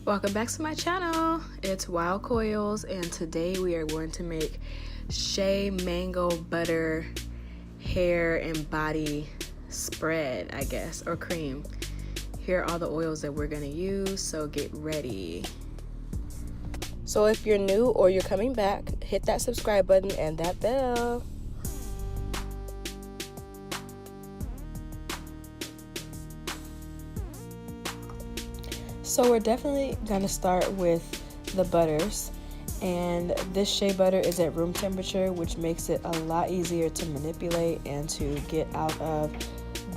Welcome back to my channel. It's Wild Coilz, and today we are going to make Shea mango butter hair and body spread, I guess, or cream. Here are all the oils that we're going to use, so get ready. So if you're new or you're coming back, hit that subscribe button and that bell. So we're definitely going to start with the butters, and this shea butter is at room temperature, which makes it a lot easier to manipulate and to get out of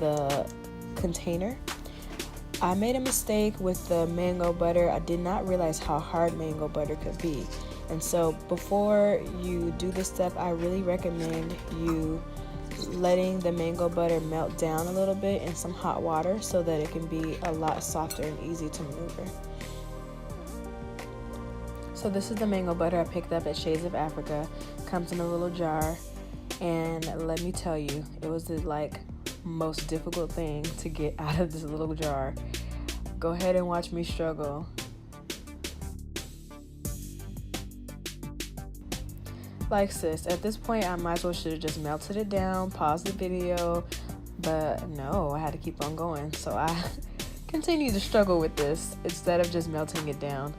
the container. I made a mistake with the mango butter. I did not realize how hard mango butter could be, and so before you do this step, I really recommend you letting the mango butter melt down a little bit in some hot water so that it can be a lot softer and easy to maneuver. So this is the mango butter I picked up at Shades of Africa. Comes in a little jar, and let me tell you, it was the most difficult thing to get out of this little jar. Go ahead and watch me struggle. Like, sis, at this point I might as well should have just melted it down, paused the video, but no, I had to keep on going. So I continue to struggle with this instead of just melting it down.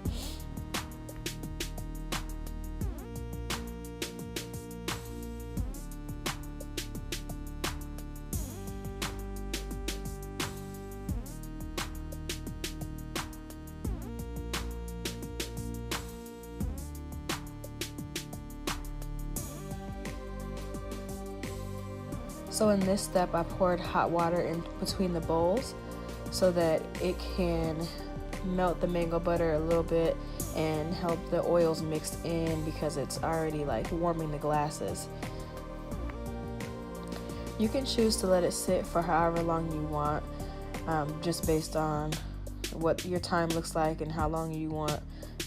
So in this step, I poured hot water in between the bowls so that it can melt the mango butter a little bit and help the oils mix in because it's already warming the glasses. You can choose to let it sit for however long you want, just based on what your time looks like and how long you want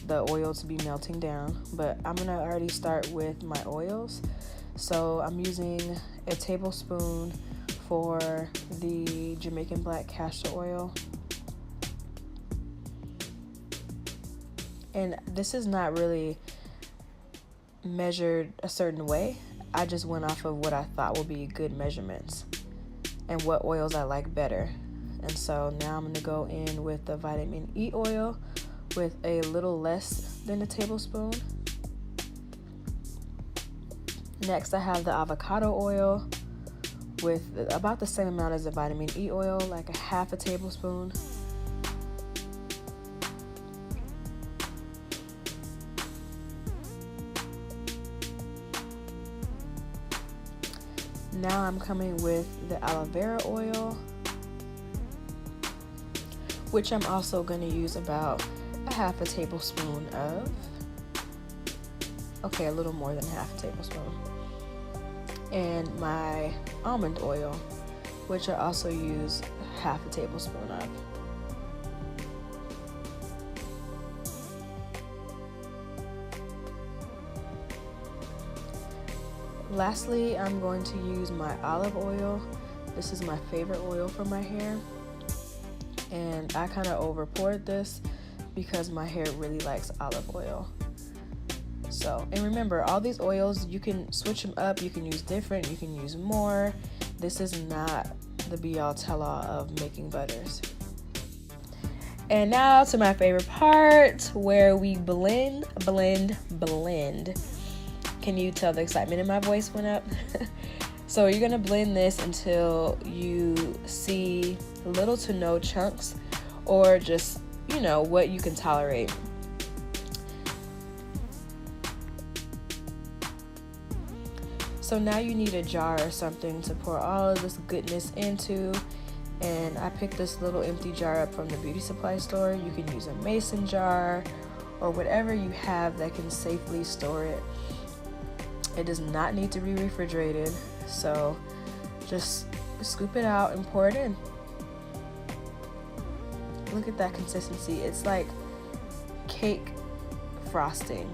the oil to be melting down. But I'm gonna already start with my oils. So I'm using a tablespoon for the Jamaican black castor oil. And this is not really measured a certain way. I just went off of what I thought would be good measurements and what oils I like better. And so now I'm gonna go in with the vitamin E oil with a little less than a tablespoon. Next, I have the avocado oil with about the same amount as the vitamin E oil, like a half a tablespoon. Now I'm coming with the aloe vera oil, which I'm also going to use about a half a tablespoon of. Okay, a little more than half a tablespoon. And my almond oil, which I also use half a tablespoon of. Lastly, I'm going to use my olive oil. This is my favorite oil for my hair. And I kind of over poured this because my hair really likes olive oil. So, and remember, all these oils, you can switch them up, you can use different, you can use more. This is not the be-all tell-all of making butters. And now to my favorite part, where we blend. Can you tell the excitement in my voice went up? So you're gonna blend this until you see little to no chunks, or just, what you can tolerate. So now you need a jar or something to pour all of this goodness into, and I picked this little empty jar up from the beauty supply store. You can use a mason jar or whatever you have that can safely store it. It does not need to be refrigerated, so just scoop it out and pour it in. Look at that consistency. It's like cake frosting.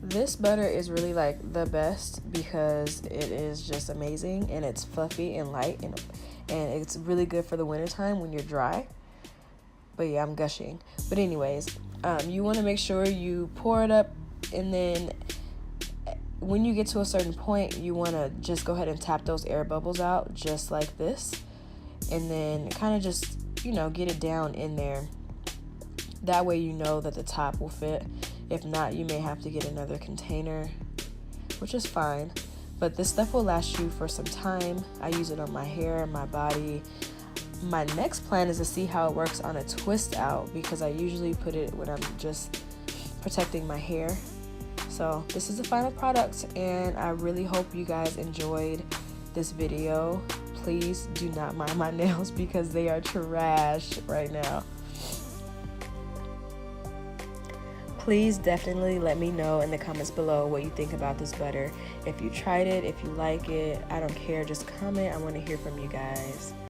This butter is really like the best because it is just amazing and it's fluffy and light, and it's really good for the wintertime when you're dry. But yeah, I'm gushing. But anyways, you want to make sure you pour it up, and then when you get to a certain point, you want to just go ahead and tap those air bubbles out just like this, and then kind of just, get it down in there. That way you know that the top will fit. If not, you may have to get another container, which is fine. But this stuff will last you for some time. I use it on my hair, my body. My next plan is to see how it works on a twist out, because I usually put it when I'm just protecting my hair. So this is the final product, and I really hope you guys enjoyed this video. Please do not mind my nails because they are trash right now. Please definitely let me know in the comments below what you think about this butter. If you tried it, if you like it, I don't care, just comment. I want to hear from you guys.